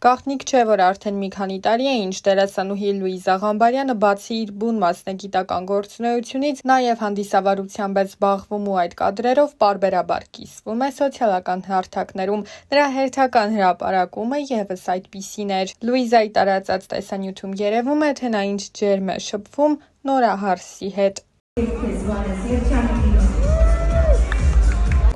Գաղտնիք չէ, որ արդեն մի քանի տարի է, ինչ դերասանուհի Լուիզա Ղամբարյանը բացի իր բուն մասնագիտական գործունեությունից, նաև հանդիսավարությամբ է զբաղվում ու այդ կադրերով պարբերաբար կիսվում է սոցիալական հարթակներում։ Նրա հերթական հրապարակումը ևս այդպիսին էր։ Լուիզայի տարածած տեսանյութում երևում է, թե նա ինչ ջերմ է շփվում Նորա Հարսի հետ։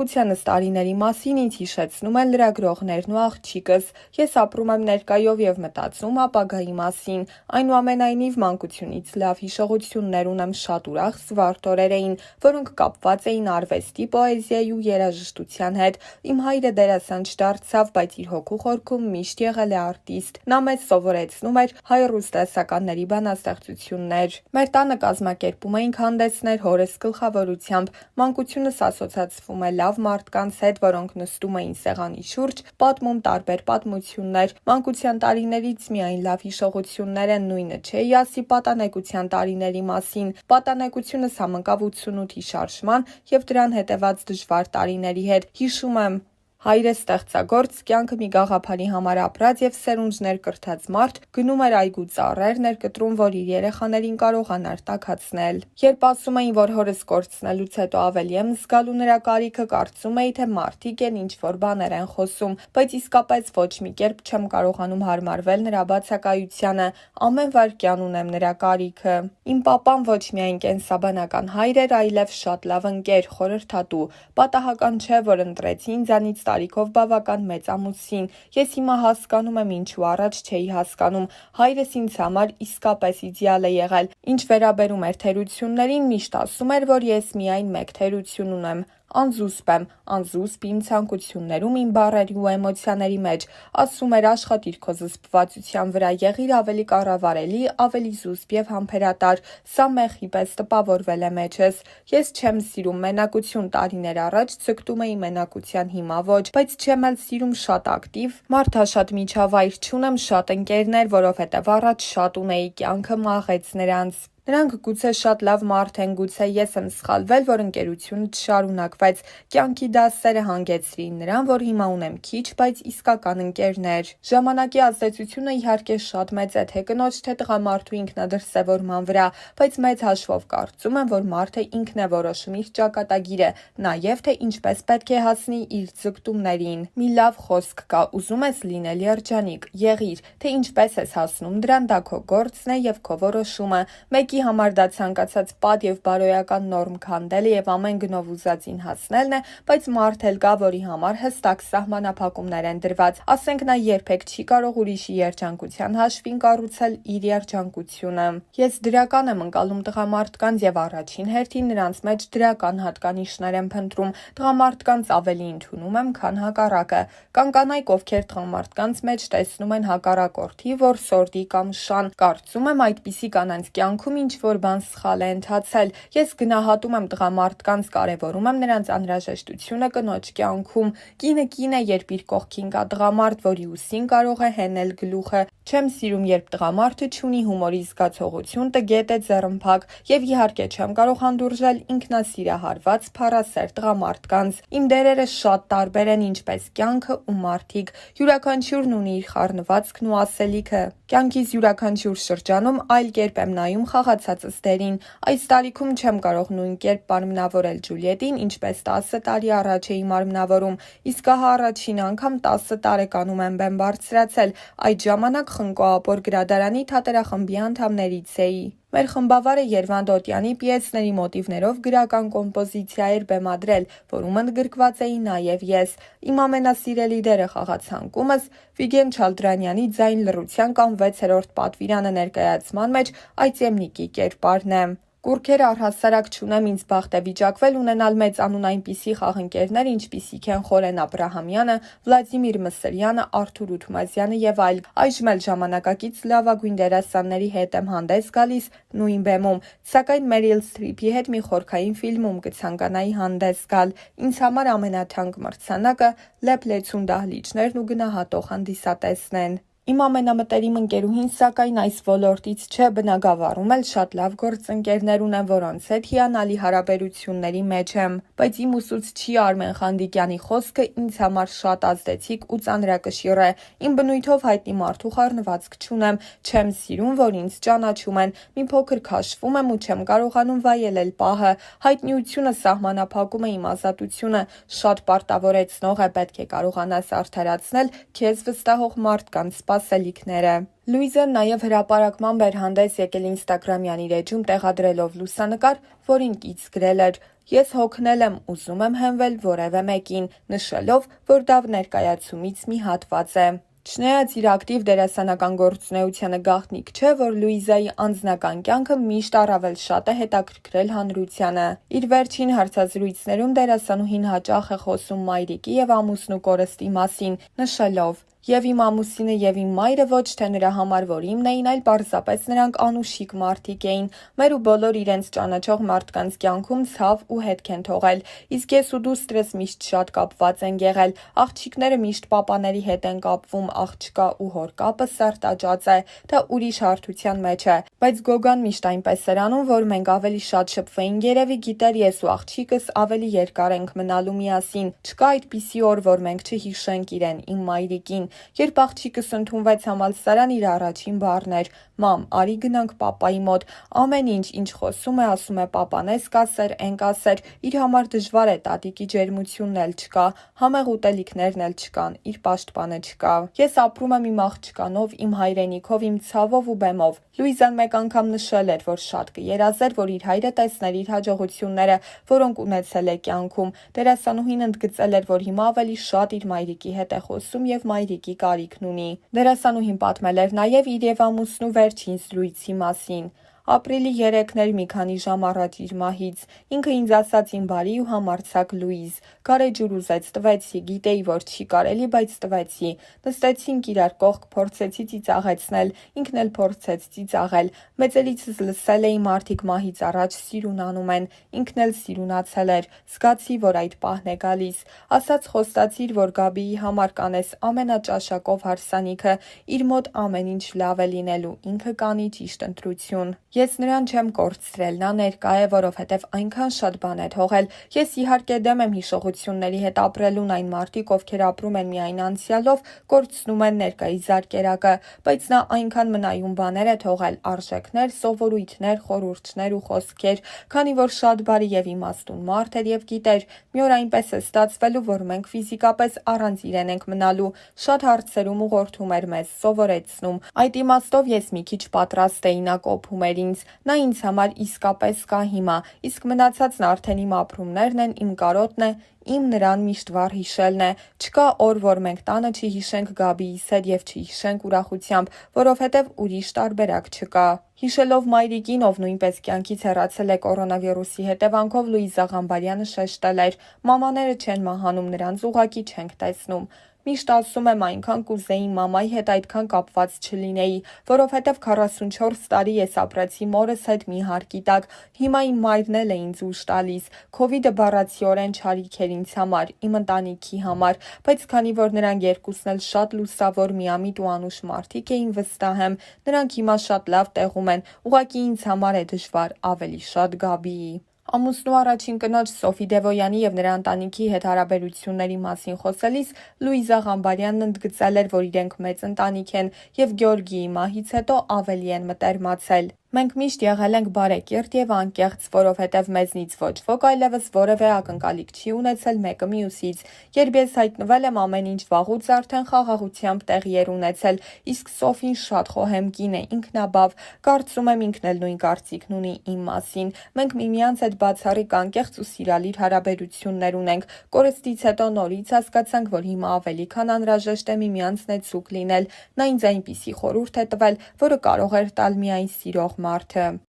Մանկությանս տարիների մասին ինձ հիշեցնում են լրագրողներն ու աղջիկս։ Ես ապրում եմ ներկայով և մտածում ապագայի մասին։ Այնուամենայնիվ մանկությունից լավ հիշողություններ ունեմ, շատ ուրախ զվարթ օրեր էին, որոնք կապված էին արվեստի, պոեզիայի ու երաժշտության հետ։ Իմ հայրը դերասան չդարձավ, բայց իր հոգու խորքում միշտ եղել է արտիստ։ Նա մեզ սովորեցնում էր հայ ռուս դասականների բանաստեղծություններ։ Մեր տանը կազմակերպում էինք հանդեսներ հորս գլխավորությամբ։ Մանկությունս ասոցացվում է լավ մարդկանց հետ, որոնք նստում էին սեղանի շուրջ, պատմում տարբեր պատմություններ։ Մանկության տարիներից միայն լավ հիշողություններ են, նույնը չէի ասի պատանեկության տարիների մասին։ Պատանեկությունս համընկավ 88-ի շարժման և դրան հետևած դժվար տարիների հետ։ Հիշում եմ, հայրս ստեղծագործ, կյանքը մի գաղափարի համար ապրած և սերունդներ կրթած մարդ գնում էր այգու ծառեր ներկտրում, որ իր երեխաներին կարողանար տաքացնել։ Երբ ասում էին, որ հորս կորցնելուց հետո ավելի եմ զգալու նրա կարիքը, կարծում էի, թե մարդիկ են ինչ-որ բաներ են խոսում, բայց իսկապես ոչ մի կերպ չեմ կարողանում հարմարվել նրա բացակայությանը։ Ամեն վայրկյան ունեմ նրա կարիքը։ Իմ պապան ոչ միայն կենսաբանական հայր էր, այլև շատ լավ ընկեր, խորհրդատու։ Պատահական չէ, որ ընտրեցի ինձանից տարիքով բավական մեծ ամուսին։ Ես հիմա հասկանում եմ, ինչու առաջ չէի հասկանում։ Հայրս ինձ համար իսկապես իդեալ է եղել։ Ինչ վերաբերում էր թերություններին, միշտ ասում էր, որ ես միայն մեկ թերություն ունեմ։ Անզուսպ եմ, անզուսպ իմ ցանկություններում, իմ բառերի ու էմոցիաների մեջ։ Ասում էր աշխատիր քո զսպվածության վրա, եղիր ավելի կառավարելի, ավելի զուսպ և համբերատար։ Սա մեղի պես տպավորվել է մեջս։ Ես չեմ սիրում մենակություն, տարիներ առաջ ձգտում էի մենակության, հիմա ոչ, բայց չեմ էլ սիրում շատ ակտիվ, մարդաշատ միջավայր, չունեմ շատ ընկերներ, որովհետև առաջ շատ ունեի, կյանքը մաղեց նրանց։ Նրանք գուցե շատ լավ մարդ են, գուցե ես եմ սխալվել, որ ընկերությունը չշարունակվեց։ Կյանքի դասերը հանգեցրին նրան, որ հիմա ունեմ քիչ, բայց իսկական ընկերներ։ Ժամանակի ազդեցությունը իհարկե շատ մեծ է, թե կնոջ, թե տղամարդու ինքնադրսևորման վրա, բայց մեծ հաշվով կարծում եմ, որ մարդը ինքն է որոշում իր ճակատագիրը, նաև թե ինչպես պետք է հասնի իր ձգտումներին։ Մի լավ խոսք կա, ուզում ես լինել երջանիկ, եղիր, թե ինչպես ես հասնում դրան, դա քո գործն է և քո որոշումը։ Մեկի համար դա ցանկացած պատ և բարոյական նորմ քանդելը և ամեն գնով ուզածին հասնելն է, բայց մարդ էլ կա, որի համար հստակ սահմանափակումներ են դրված։ Ասենք նա երբեք չի կարող ուրիշի երջանկության հաշվին կառուցել իր երջանկությունը։ Ես դրական եմ ընկալում տղամարդկանց և առաջին հերթին նրանց մեջ դրական հատկանիշներ եմ փնտրում։ Տղամարդկանց ավելի ընդունում եմ, քան հակառակը։ Կան կանայք, ովքեր տղամարդկանց մեջ տեսնում են հակառակորդի, որսորդի կամ շան։ Կարծում եմ, այդպիսի կանանց կյանքում ինչ-որ բան սխալ է ընթացել։ Ես գնահատում եմ տղամարդկանց, կարևորում եմ նրանց անհրաժեշտությունը կնոջ կյանքում։ Կինը կին է, երբ իր կողքին կա տղամարդ, որի ուսին կարող է հենել գլուխը։ Չեմ սիրում, երբ տղամարդը չունի հումորի զգացողություն, տգետ է, ձեռնփակ, և իհարկե չեմ կարող հանդուրժել ինքնասիրահարված, փառասեր տղամարդկանց։ Իմ դերերը շատ տարբեր են, ինչպես կյանքը ու մարդիկ։ Յուրաքանչյուրն ունի իր խառնվածքն ու ասելիքը։ Կյանքիս յուրաքանչյուր շրջանում այլ կերպ եմ նայում խաղացածս դերին։ Այս տարիքում չեմ կարող նույն կերպ մարմնավորել Ջուլիետին, ինչպես 10 տարի առաջ էի մարմնավորում, իսկ ահա առաջին անգամ 10 տարեկանում եմ բեմ բարձրացել։ Այդ ժամանակ Խնկո-Ապոր գրադարանի թատերախմբի անդամներից էի։ Մեր խմբավարը Երվանդ Օտյանի պիեսների մոտիվներով գրական կոմպոզիցիա էր բեմադրել, որում ընդգրկված էի նաև ես։ Իմ ամենասիրելի դերը խաղացանկումս Վիգեն Չալդրանյանի «Ձայն լռության» կամ 6-րդ պատվիրանը ներկայացման մեջ Այծեմնիկի կերպարն է։ Կուռքեր առհասարակ չունեմ, ինձ բախտ է վիճակվել ունենալ մեծանուն այնպիսի խաղընկերներ, ինչպիսիք են Խորեն Աբրահամյանը, Վլադիմիր Մսրյանը, Արթուր Ութմազյանը և այլ։ Այժմ էլ ժամանակակից լավագույն դերասանների հետ եմ հանդես գալիս նույն բեմում, սակայն Մերիլ Սթրիփի հետ մի խորքային ֆիլմում կցանկանայի հանդես գալ։ Ինձ համար ամենաթանկ մրցանակը Լեփլեցուն դահլիճներն ու գնահատող հանդիսատեսն են։ Իմ ամենամտերիմ ընկերուհին սակայն այս ոլորտից չէ, բնագավառում էլ շատ լավ գործընկերներ ունեմ, որոնց հետ հիանալի հարաբերությունների մեջ եմ, բայց իմ ուսուցչի Արմեն Խանդիկյանի խոսքը ինձ համար շատ ազդեցիկ ու ծանրակշիռ է, իմ բնույթով հայտնի մարդու խառնվածք չունեմ, չեմ սիրում, որ ինձ ճանաչում են, մի փոքր քաշվում եմ ու չեմ կարողանում վայելել պահը, հայտնիությունը սահմանափակում է իմ ազատությունը, շատ պարտավորեցնող է, պետք է կարողանաս արդարացնել քեզ վստահող մարդկանց սպասելիքները։ Լուիզը նաև հրապարակման էր հանդես եկել ինստագրամյան իր էջում տեղադրելով լուսանկար, որին կից գրել էր. «Ես հոգնել եմ, ուզում եմ հենվել որևէ մեկին», նշելով, որ դա ներկայացումից մի հատված է։ Չնայած իր ակտիվ դերասանական գործունեությանը գաղտնիք չէ, որ Լուիզայի անձնական կյանքը միշտ առավել շատ է հետաքրքրել հանրությանը։ Իր վերջին հարցազրույցներում դերասանուհին հաճախ է խոսում մայրիկի և ամուսնու կորստի մասին, նշելով. «Եվ իմ ամուսինը և իմ մայրը ոչ թե նրա համար, որ իմն էին, այլ պարզապես նրանք անուշիկ մարդիկ էին։ Մեր ու բոլոր իրենց ճանաչող մարդկանց կյանքում ցավ ու հետք են թողել։ Իսկ ես ու դուստրս միշտ շատ կապված ենք եղել։ Աղջիկները միշտ պապաների հետ են կապվում, աղջկա ու հոր կապը սերտաճած է, դա ուրիշ հարթության մեջ է։ Բայց Գոգան միշտ այնպես էր անում, որ մենք ավելի շատ շփվեինք, երևի գիտեր ես ու աղջիկս ավելի երկար ենք մնալու միասին։ Չկա այդպիսի օր, որ մենք չհիշենք իրեն, իմ մայրիկին։ Երբ աղջիկս ընդունվեց համալսարան, իր առաջին բառն էր. «Մամ, արի գնանք պապայի մոտ»։ Ամեն ինչ խոսում է, ասում է պապան էս կասեր, էն կասեր, իր համար դժվար է, տատիկի ջերմությունն էլ չկա, համեղ ուտելիքներն էլ չկան, իր պաշտպանը չկա։ Ես ապրում եմ իմ աղջկանով, իմ հայրենիքով, իմ ցավով ու բեմով։ Լուիզան մեկ անգամ նշել էր, որ շատ կերազեր, որ իր հայրը տեսներ իր հաջողությունները, որոնք ունեցել է կյանքում։ Դերասանուհին ընդգծել էր, որ հիմա ավելի շատ իր մայրիկի հետ է խոսում և մայրիկի կարիքն ունի։ Դերասանուհին պատմել էր նաև իր և ամուսնու վերջին զրույցի մասին. «Ապրիլի 3-ն էր, մի քանի ժամ առաջ իր մահից։ Ինքը ինձ ասաց իմ բարի ու համարձակ Լուիզ։ Գարեջուր ուզեց, տվեցի, գիտեի, որ չի կարելի, բայց տվեցի։ Նստեցինք իրար կողք, փորձեցի ծիծաղեցնել, ինքն էլ փորձեց ծիծաղել։ Մեծերիցս լսել էի մարդիկ մահից առաջ սիրուն անում են, ինքն էլ սիրունացել էր։ Զգացի, որ այդ պահն է գալիս։ Ասաց խոստացիր, որ Գաբիի համար կանես ամենաճաշակով հարսանիքը, իր մոտ ամեն ինչ լավ է լինելու, ինքը կանի ճիշտ ընտրություն։ Ես նրան չեմ կորցրել, նա ներկա է, որովհետև այնքան շատ բան է թողել։ Ես իհարկե դեմ եմ հիշողությունների հետ ապրելուն, այն մարդիկ, ովքեր ապրում են միայն անցյալով, կորցնում են ներկայի զարկերակը, բայց նա այնքան մնայուն բաներ է թողել, արժեքներ, սովորույթներ, խորհուրդներ ու խոսքեր, քանի որ շատ բարի և իմաստուն մարդ էր և գիտեր, մի օր այնպես է ստացվելու, որ մենք ֆիզիկապես առանց իրեն ենք մնալու, շատ հարցերում ուղղորդում էր մեզ, սովորեցնում։ Այդ իմաստով ես մի քիչ պատրաստ էի, նա կոփում էր ինձ, նա ինձ համար իսկապես կա հիմա, իսկ մնացածն արդեն իմ ապրումներն են, իմ կարոտն է, իմ նրան միշտ վառ հիշելն է։ Չկա օր, որ մենք տանը չհիշենք Գաբիիս հետ և չհիշենք ուրախությամբ, որովհետև ուրիշ տարբերակ չկա։ Հիշելով մայրիկին, ով նույնպես կյանքից հեռացել է կորոնավիրուսի հետևանքով, Լուիզա Ղամբարյանը շեշտել էր. «Մամաները չեն մահանում, նրանց ուղղակի չենք տեսնում։ Միշտ ասում եմ, այնքան կուզեի մամայի հետ այդքան կապված չլինեի, որովհետև 44 տարի ես ապրեցի մորս հետ մի հարկի տակ, հիմա իմ մայրն էլ է ինձ ուժ տալիս։ Քովիդը բառացիորեն չարիք էր ինձ համար, իմ ընտանիքի համար, բայց քանի որ նրանք երկուսն էլ շատ լուսավոր, միամիտ ու անուշ մարդիկ էին, վստահ եմ, նրանք հիմա շատ լավ տեղում են, ուղղակի ինձ համար է դժվար, ավելի շատ Գաբիի»։ Ամուսնու առաջին կնոջ Սոֆի Դևոյանի և նրա ընտանիքի հետ հարաբերությունների մասին խոսելիս Լուիզա Ղամբարյանն ընդգծել էր, որ իրենք մեծ ընտանիք են և Գյորգիի մահից հետո ավելի են մտերմացել։ «Մենք միշտ եղել ենք բարեկիրթ և անկեղծ, որովհետև մեզնից ոչ ոք այլևս որևէ ակնկալիք չի ունեցել մեկը մյուսից։ Երբ ես հայտնվել եմ, ամեն ինչ վաղուց արդեն խաղաղությամբ տեղի էր ունեցել, իսկ Սոֆին շատ խոհեմ կին է, ինքնաբավ, կարծում եմ ինքն էլ նույն կարծիքն ունի իմ մասին։ Մենք միմյանց հետ բացառիկ անկեղծ ու սիրալիր հարաբերություններ ունենք։ Կորստից հետո նորից հասկացանք, որ հիմա ավելի քան անհրաժեշտ է միմյանց նեցուկ լինել։ Նա ինձ այնպիսի խորհուրդ է տվել, որը կարող էր տալ միայն սիրող մարդը»։